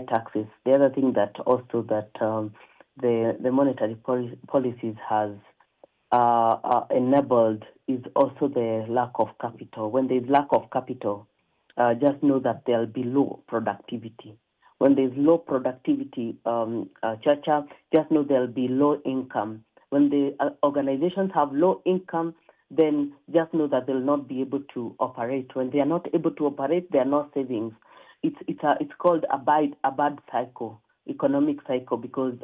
taxes. The other thing that also that the monetary policies has enabled is also the lack of capital. When there is lack of capital, just know that there'll be low productivity. When there's low productivity, Chacha, just know there'll be low income. When the organizations have low income, then just know that they'll not be able to operate. When they are not able to operate, there are no savings. It's called a bad cycle, economic cycle, because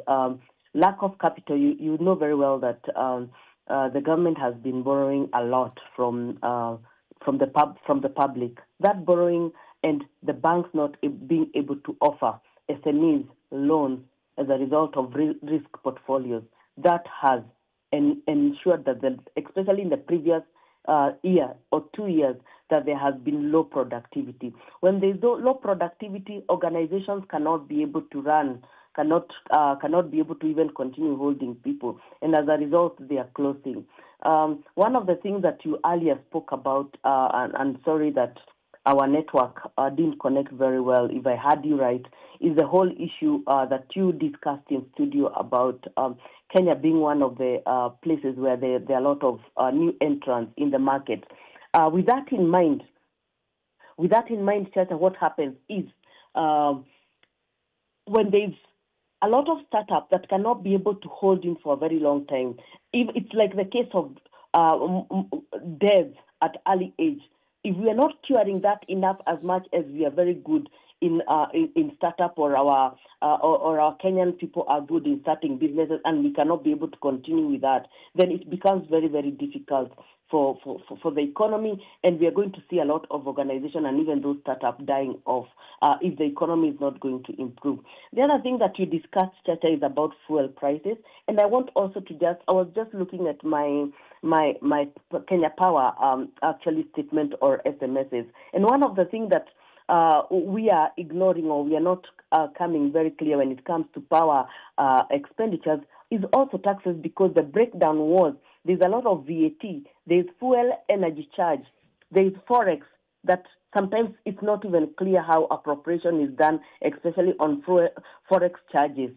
lack of capital. You know very well that the government has been borrowing a lot from the public. That borrowing and the banks not being able to offer SMEs loans as a result of risk portfolios, that has ensured that, especially in the previous year or 2 years, that there has been low productivity. When there is low productivity, organizations cannot be able to run, cannot be able to even continue holding people, and as a result, they are closing. One of the things that you earlier spoke about, and sorry that our network didn't connect very well, if I heard you right, is the whole issue that you discussed in studio about Kenya being one of the places where there are a lot of new entrants in the market. With that in mind, Chacha, what happens is when there's a lot of startups that cannot be able to hold in for a very long time, it's like the case of deaths at early age. If we are not curing that enough as much as we are very good in startup, or our Kenyan people are good in starting businesses, and we cannot be able to continue with that, then it becomes very, very difficult for the economy, and we are going to see a lot of organization and even those startups dying off if the economy is not going to improve. The other thing that you discussed, Chacha, is about fuel prices, and I want also to I was just looking at my Kenya Power actually statement or SMSs, and one of the things that we are ignoring, or we are not coming very clear when it comes to power expenditures, is also taxes, because the breakdown was there's a lot of VAT, there's fuel energy charge, there's forex, that sometimes it's not even clear how appropriation is done, especially on forex charges.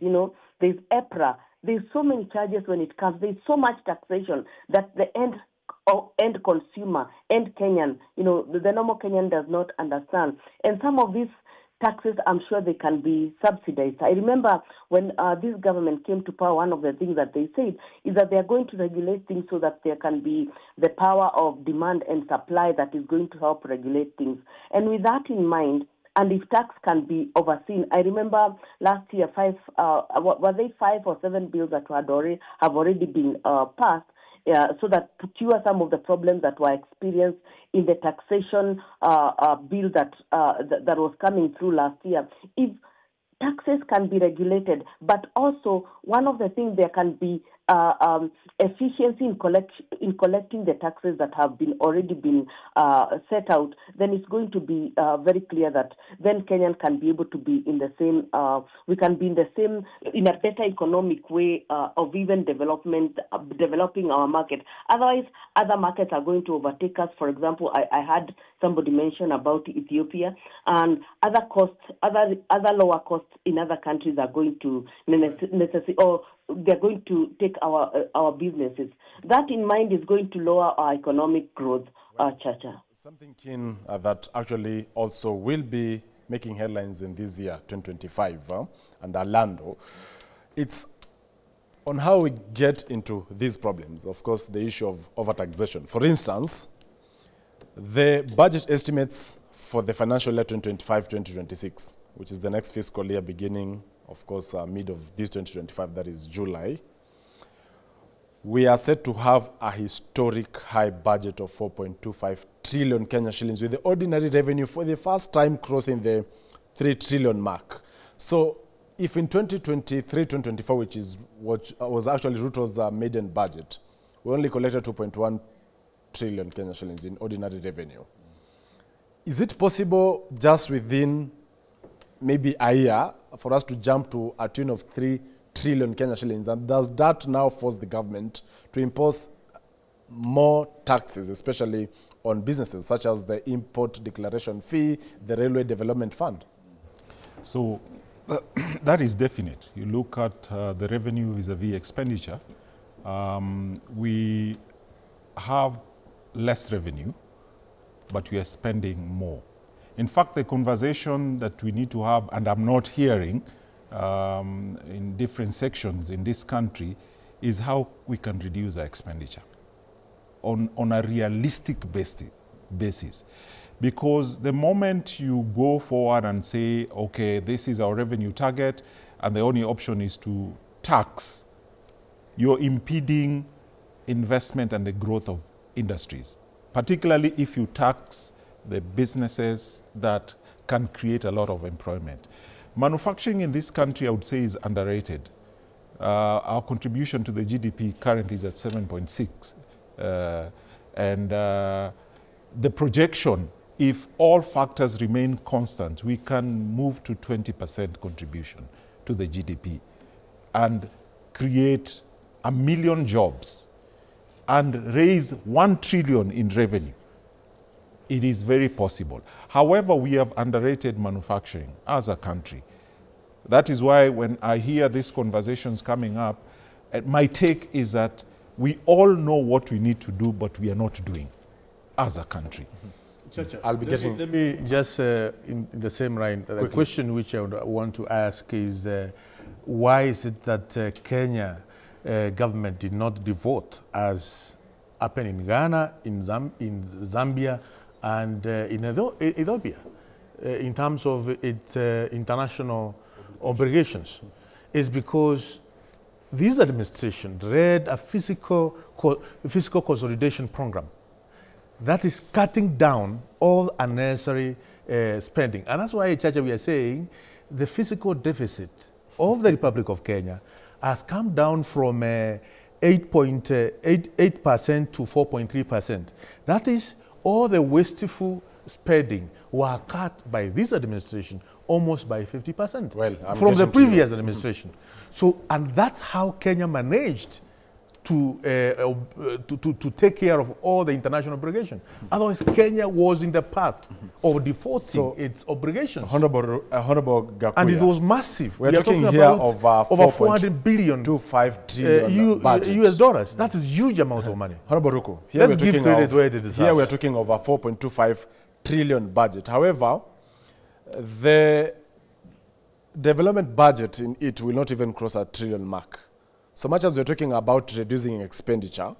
There's EPRA, there's so many charges when it comes, there's so much taxation that the end consumer, end Kenyan, the normal Kenyan does not understand. And some of these taxes, I'm sure they can be subsidized. I remember when this government came to power, one of the things that they said is that they are going to regulate things so that there can be the power of demand and supply that is going to help regulate things. And with that in mind, and if tax can be overseen, I remember last year, 5 or 7 bills that have already been passed, so that to cure some of the problems that were experienced in the taxation bill that was coming through last year. If taxes can be regulated, but also one of the things there can be efficiency in collecting the taxes that have already been set out, then it's going to be very clear that then Kenyan can be able to be in the same, we can be in a better economic way of even developing our market. Otherwise, other markets are going to overtake us. For example, I had somebody mention about Ethiopia, and other lower costs in other countries are going to necessitate, or they're going to take our businesses. That in mind is going to lower our economic growth, Chacha. Something keen that actually also will be making headlines in this year, 2025, and Orlando, it's on how we get into these problems. Of course, the issue of overtaxation. For instance, the budget estimates for the financial year 2025-2026, which is the next fiscal year beginning, of course, mid of this 2025, that is July, we are set to have a historic high budget of 4.25 trillion Kenya shillings, with the ordinary revenue for the first time crossing the 3 trillion mark. So if in 2023-2024, which is what was actually Ruto's maiden budget, we only collected 2.1 trillion Kenya shillings in ordinary revenue, is it possible just within maybe a year for us to jump to a tune of 3 trillion Kenya shillings? And does that now force the government to impose more taxes, especially on businesses, such as the import declaration fee, the railway development fund? So That is definite. You look at the revenue vis-a-vis expenditure, we have less revenue, but we are spending more. In fact, the conversation that we need to have, and I'm not hearing in different sections in this country, is how we can reduce our expenditure on a realistic basis. Because the moment you go forward and say, okay, this is our revenue target, and the only option is to tax, you're impeding investment and the growth of industries, particularly if you tax the businesses that can create a lot of employment. Manufacturing in this country, I would say, is underrated. Our contribution to the GDP currently is at 7.6. The projection, if all factors remain constant, we can move to 20% contribution to the GDP and create 1 million jobs and raise 1 trillion in revenue. It is very possible. However, we have underrated manufacturing as a country. That is why when I hear these conversations coming up, my take is that we all know what we need to do, but we are not doing as a country. Chacha, I'll be getting... Let me just, in the same line, the question which I would want to ask is, why is it that Kenya government did not devote, as happened in Ghana, in Zambia, and in Ethiopia, in terms of its international obligations? Is because this administration read a fiscal consolidation program that is cutting down all unnecessary spending. And that's why, Chacha, we are saying the fiscal deficit of the Republic of Kenya has come down from 8.8% to 4.3%. That is, all the wasteful spending were cut by this administration almost by 50%. Well, from the previous administration. So, and that's how Kenya managed to take care of all the international obligations. Otherwise, Kenya was in the path of defaulting its obligations. Honorable Gakuya. And it was massive. We're talking here of over 400 billion 25 trillion US dollars. That is a huge amount of money. Honorable Ruku, here Let's give credit where it deserves. Here we're talking of a 4.25 trillion budget. However, the development budget in it will not even cross a trillion mark. So much as we're talking about reducing expenditure,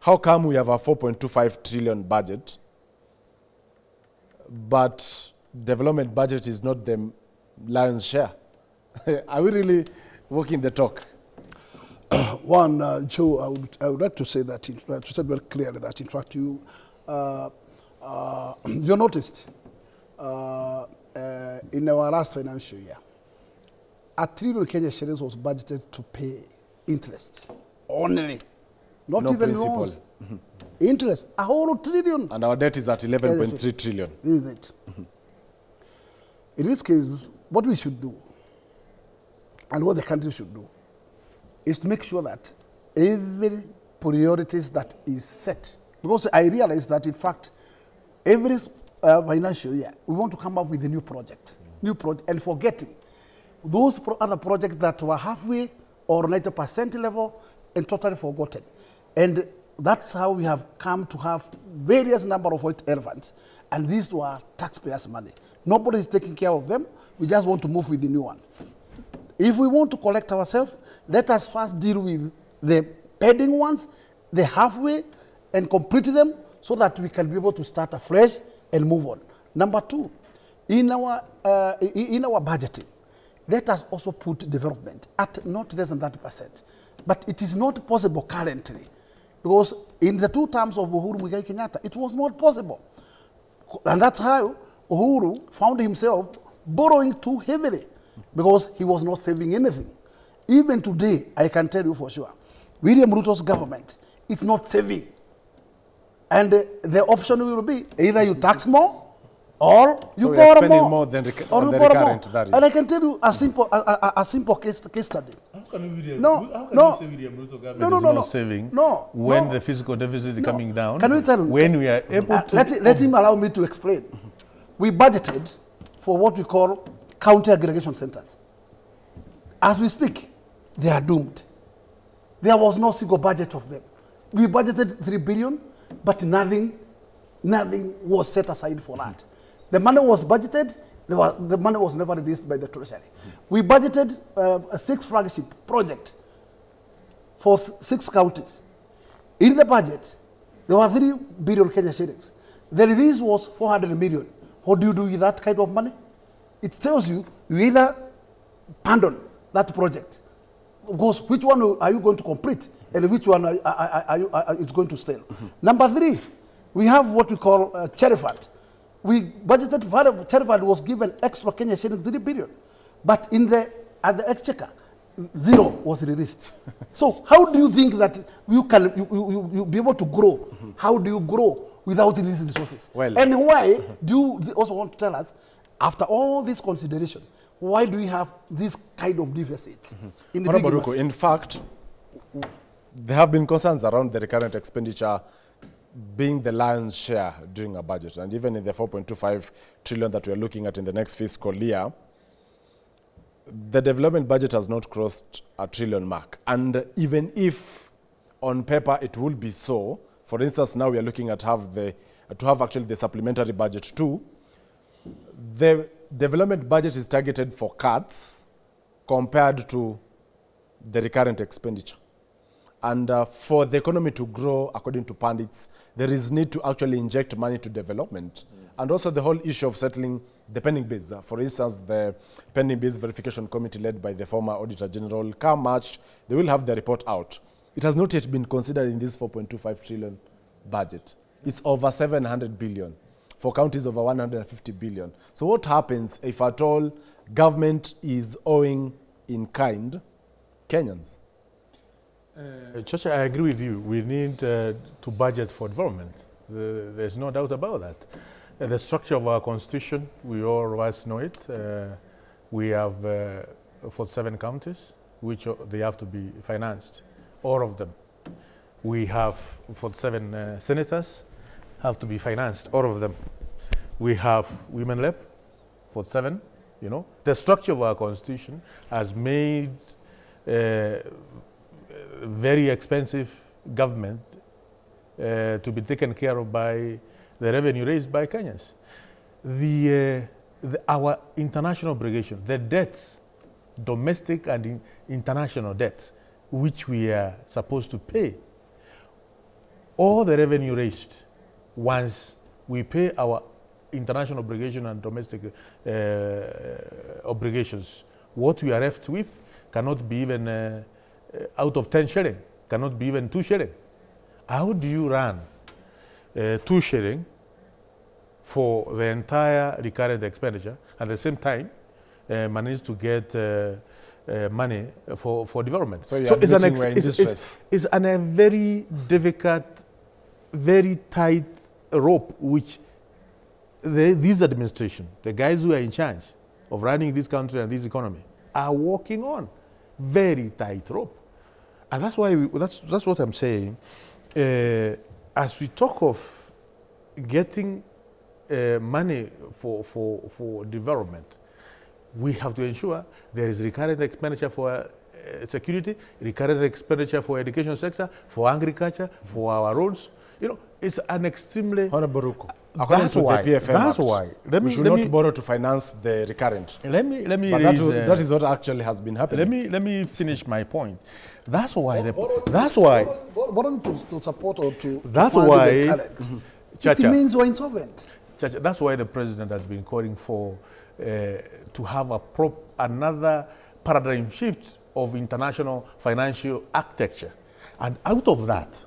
how come we have a 4.25 trillion budget, but development budget is not the lion's share? Are we really walking the talk? One, Joe, I would like to say that, to say very clearly that, in fact, you noticed in our last financial year, $1 trillion Kenya shillings was budgeted to pay interest only, not no even principal. loans. Interest, a whole trillion. And our debt is at 11.3 trillion. This is it. In this case, what we should do, and what the country should do, is to make sure that every priorities that is set, because I realize that, in fact, every financial year, we want to come up with a new project, and forgetting those other projects that were halfway or 90% level and totally forgotten. And that's how we have come to have various number of elephants, and these were taxpayers' money. Nobody is taking care of them. We just want to move with the new one. If we want to collect ourselves, let us first deal with the pending ones, the halfway, and complete them so that we can be able to start afresh and move on. Number two, in our budgeting, let us also put development at not less than 30%. But it is not possible currently, because in the 2 terms of Uhuru Muigai Kenyatta, it was not possible. And that's how Uhuru found himself borrowing too heavily, because he was not saving anything. Even today, I can tell you for sure, William Ruto's government is not saving. And the option will be either you tax more, or you borrow more than the current. That is. And I can tell you a simple case study. How can you say William Ruto government is not saving when the fiscal deficit is coming down? Can we tell you? When we are able to... Let him allow me to explain. We budgeted for what we call county aggregation centers. As we speak, they are doomed. There was no single budget of them. We budgeted 3 billion, but nothing was set aside for that. The money was budgeted, the money was never released by the Treasury. We budgeted a 6 flagship project for 6 counties. In the budget, there were 3 billion Kenya shillings. The release was 400 million. What do you do with that kind of money? It tells you, you either abandon that project, because which one are you going to complete, and which one is going to stay? Number 3, we have what we call cherry fund. We budgeted, cherry fund was given extra Kenya shillings 3 billion, but at the exchequer, 0 was released. So how do you think that you be able to grow? How do you grow without these resources? Well, and why do you also want to tell us, after all this consideration, why do we have this kind of deficits in the big Baruko, in fact, there have been concerns around the recurrent expenditure being the lion's share during a budget, and even in the 4.25 trillion that we are looking at in the next fiscal year, the development budget has not crossed a trillion mark. And even if on paper it will be so, for instance, now we are looking at to have actually the supplementary budget too, the development budget is targeted for cuts compared to the recurrent expenditure. And for the economy to grow, according to pundits, there is need to actually inject money to development. And also the whole issue of settling the pending bills. For instance, the pending bills verification committee led by the former Auditor General, come March, they will have the report out. It has not yet been considered in this 4.25 trillion budget. It's over 700 billion. For counties, over 150 billion. So what happens if at all government is owing in kind Kenyans? Chacha, I agree with you. We need to budget for development. There's no doubt about that. The structure of our constitution, we all of us know it. We have 47 counties, which they have to be financed, all of them. We have 47 senators, have to be financed, all of them. We have women led, 47, you know. The structure of our constitution has made very expensive government to be taken care of by the revenue raised by Kenyans. Our international obligation, the debts, domestic and international debts, which we are supposed to pay, all the revenue raised, once we pay our international obligation and domestic obligations, what we are left with cannot be even out of 10 shilling, cannot be even 2 shilling. How do you run 2 shilling for the entire recurrent expenditure, at the same time manage to get money for development? So it's a very difficult, very tight rope which this administration, the guys who are in charge of running this country and this economy, are working on. Very tight rope. And that's why that's what I'm saying. As we talk of getting money for development, we have to ensure there is recurrent expenditure for security, recurrent expenditure for education sector, for agriculture, for our roads. You know, it's an extremely... Honorable, according to the PFM That's Act, why. We should not borrow to finance the recurrent. Let me but raise, that is what actually has been happening. Let me finish my point. That's why borrowing to support or to that's fund why the current. It means we're insolvent. That's why the president has been calling for to have another paradigm shift of international financial architecture. And out of that,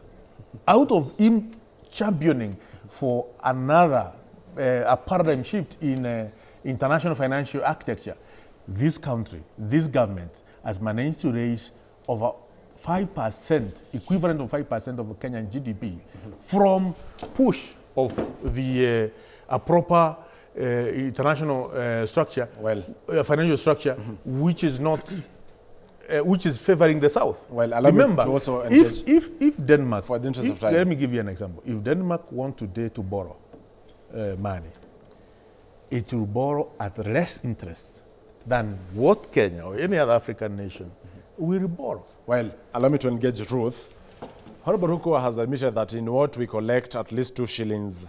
out of him championing for another a paradigm shift in international financial architecture, this country, this government has managed to raise over 5%, equivalent of 5% of Kenyan GDP, from push of the a proper international structure, financial structure, which is not, which is favoring the South. Well, allow remember, me to also if Denmark, for the interest of time, let me give you an example. If Denmark want today to borrow money, it will borrow at less interest than what Kenya or any other African nation will borrow. Well, allow me to engage Ruth. Honorable Ruko has admitted that in what we collect, at least 2 shillings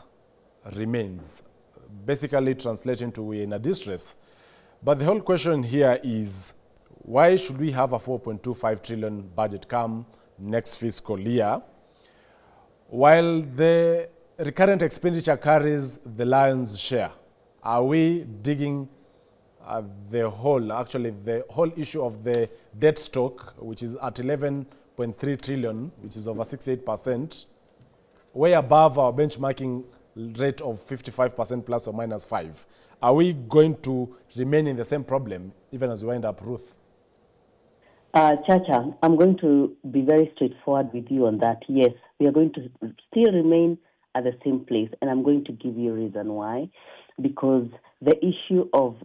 remains, basically translating to we're in a distress. But the whole question here is, why should we have a 4.25 trillion budget come next fiscal year, while the recurrent expenditure carries the lion's share? Are we digging the whole issue of the debt stock, which is at 11.3 trillion, which is over 68%, way above our benchmarking rate of 55% plus or minus 5. Are we going to remain in the same problem even as we wind up, Ruth? Chacha, I'm going to be very straightforward with you on that. Yes, we are going to still remain at the same place, and I'm going to give you a reason why. Because the issue of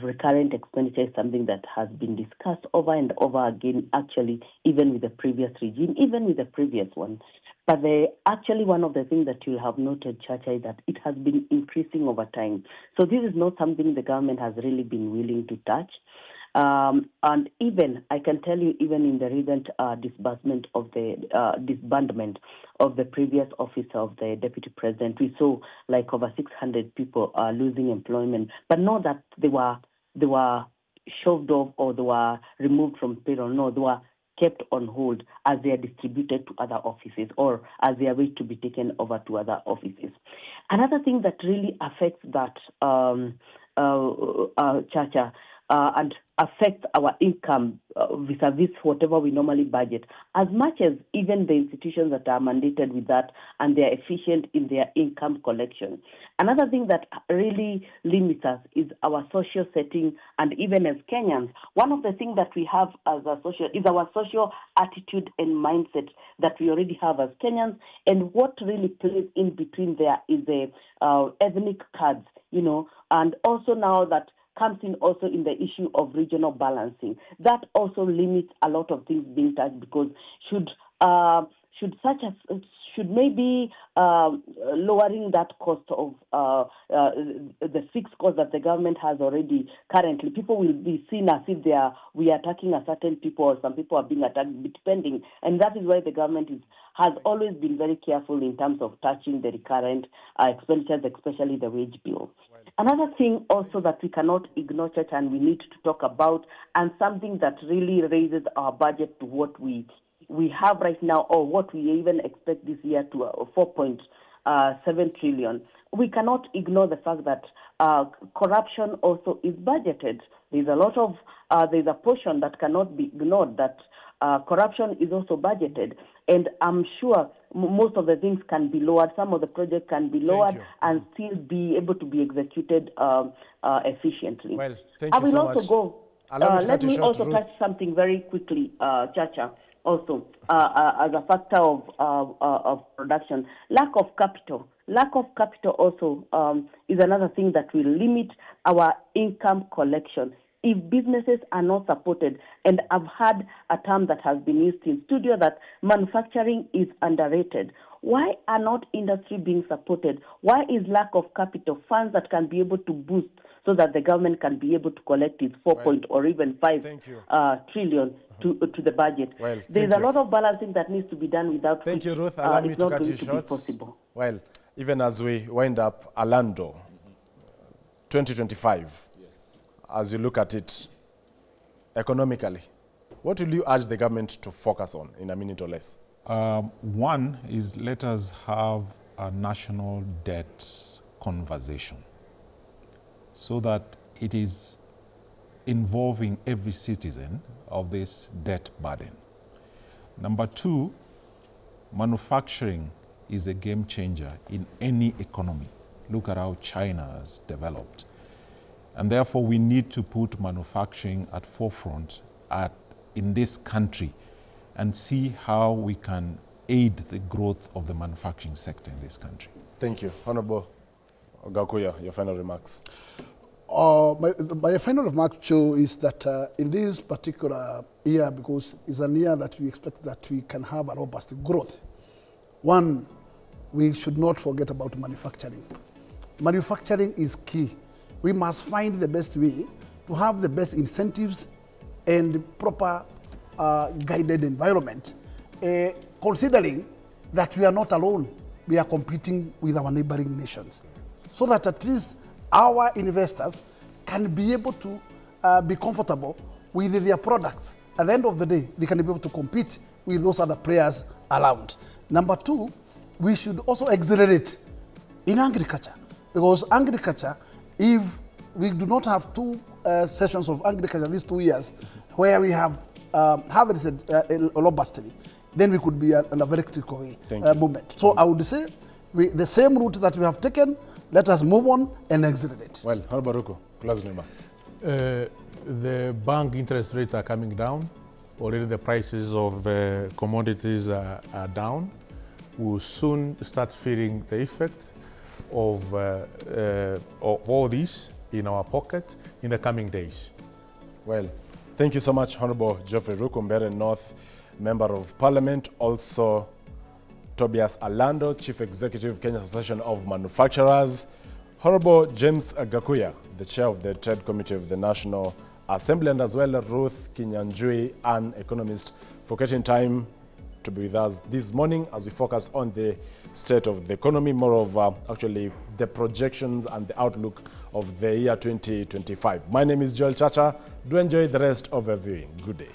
recurrent expenditure is something that has been discussed over and over again, actually, even with the previous regime, even with the previous one. But actually one of the things that you'll have noted, Chacha, is that it has been increasing over time. So this is not something the government has really been willing to touch. And even, I can tell you, even in the recent disbandment of the previous office of the deputy president, we saw like over 600 people losing employment, but not that they were shoved off or they were removed from payroll. No, they were kept on hold as they are distributed to other offices or as they are waiting to be taken over to other offices. Another thing that really affects that, Chacha, and affects our income vis-a-vis whatever we normally budget, as much as even the institutions that are mandated with that and they are efficient in their income collection. Another thing that really limits us is our social setting, and even as Kenyans, one of the things that we have as a social is our social attitude and mindset that we already have as Kenyans, and what really plays in between there is the ethnic cards, and also now that comes in also in the issue of regional balancing. That also limits a lot of things being touched, because should maybe lowering that cost of the fixed cost that the government has already currently, people will be seen as if we are attacking a certain people or some people are being attacked, depending. And that is why the government has always been very careful in terms of touching the recurrent expenditures, especially the wage bill. Another thing also that we cannot ignore, Church, and we need to talk about, and something that really raises our budget to what we have right now, or what we even expect this year to 4.7 trillion. We cannot ignore the fact that corruption also is budgeted. There's a portion that cannot be ignored, that corruption is also budgeted. And I'm sure most of the things can be lowered. Some of the projects can be lowered and still be able to be executed efficiently. Well, thank you so much. Let me also touch something very quickly, Chacha. Also, as a factor of production, lack of capital. Lack of capital also is another thing that will limit our income collection. If businesses are not supported, and I've had a term that has been used in studio that manufacturing is underrated. Why are not industry being supported? Why is lack of capital, funds that can be able to boost so that the government can be able to collect its 4 or even 5 trillion to the budget? Well, there's a lot of balancing that needs to be done without Thank you, Ruth. Allow me to cut you short. Possible. Well, even as we wind up Orlando, 2025, as you look at it economically, what will you urge the government to focus on in a minute or less? One is, let us have a national debt conversation so that it is involving every citizen of this debt burden. Number two, manufacturing is a game changer in any economy. Look at how China has developed. And therefore, we need to put manufacturing at forefront in this country and see how we can aid the growth of the manufacturing sector in this country. Thank you. Honorable Gakuya, your final remarks. My final remark, Joe, is that in this particular year, because it's a year that we expect that we can have a robust growth, one, we should not forget about manufacturing. Manufacturing is key. we must find the best way to have the best incentives and proper guided environment, considering that we are not alone. We are competing with our neighboring nations, so that at least our investors can be able to be comfortable with their products. At the end of the day, they can be able to compete with those other players around. Number two, we should also accelerate in agriculture, because agriculture, if we do not have two sessions of agriculture these 2 years, where we have harvested robustly, then we could be in a very critical movement. So I would say, the same route that we have taken, let us move on and accelerate. Well, Honorable Ruku, closing remarks. The bank interest rates are coming down. Already the prices of commodities are down. We'll soon start feeling the effect of all this in our pocket in the coming days. Well, thank you so much, Honorable Geoffrey Ruku, Mbeere North Member of Parliament, also Tobias Alando, Chief Executive, Kenya Association of Manufacturers, Honorable James Gakuya, the Chair of the Trade Committee of the National Assembly, and as well Ruth Kinyanjui, an economist, for getting time to be with us this morning as we focus on the state of the economy, moreover, actually the projections and the outlook of the year 2025. My name is Joel Chacha. Do enjoy the rest of your viewing. Good day.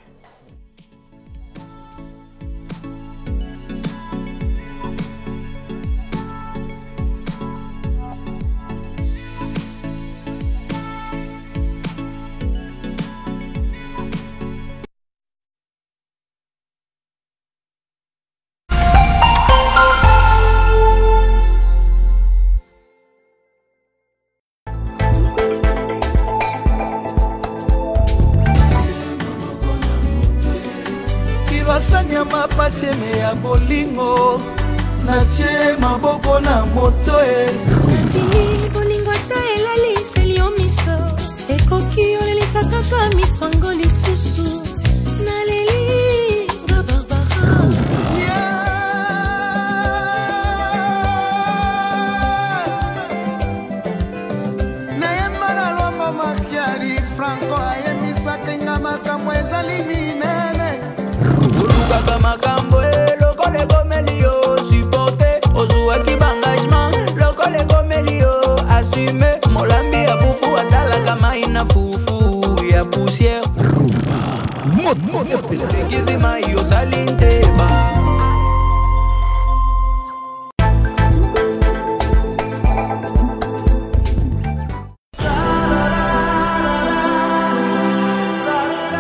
Basanya mapateme ya bolingo natie maboko na moto natili bolingo ata elali selio miso ekoki olelisa kaka miswango lisusu naleli babarbara nayemba na lomba makiari franco ayemisaka nga makambo ezali minene kaka makambo lokole komelio supporter ozuwa kibangagement lokole komelio assume molambi ya fufu atala kama ina fufu ya poussière kizima yo salinteba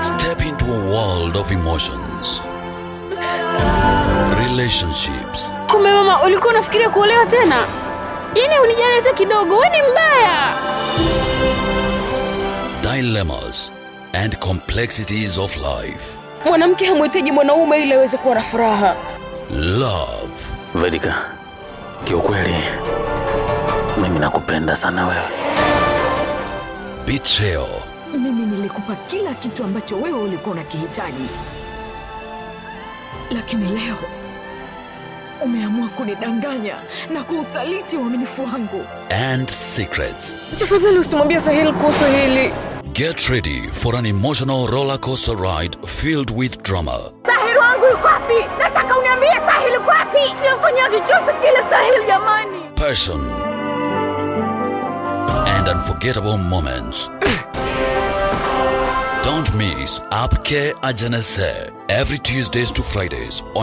Step into a world of emotions. Relationships. Kumbe mama, ulikuwa unafikiria kuolewa tena? Yaani unijali hata kidogo, wewe ni mbaya. Dilemmas and complexities of life. Mwanamke hamhitaji mwanaume ili aweze kuwa na furaha. Love. Vedika, kiukweli mimi nakupenda sana wewe. Betrayal. Mimi nilikupa kila kitu ambacho wewe ulikuwa unakihitaji. Lakini leo umeamua kunidanganya na kuusaliti uaminifu wangu. And secrets. Tafadhali usimwambie Sahil kuhusu hili. Get ready for an emotional roller coaster ride filled with drama. Sahil wangu yuko wapi? Nataka uniambie Sahil yuko wapi? Siyafanya chochote kile Sahil jamani. Passion. And unforgettable moments. Don't miss Aapke Ajanase every Tuesdays to Fridays on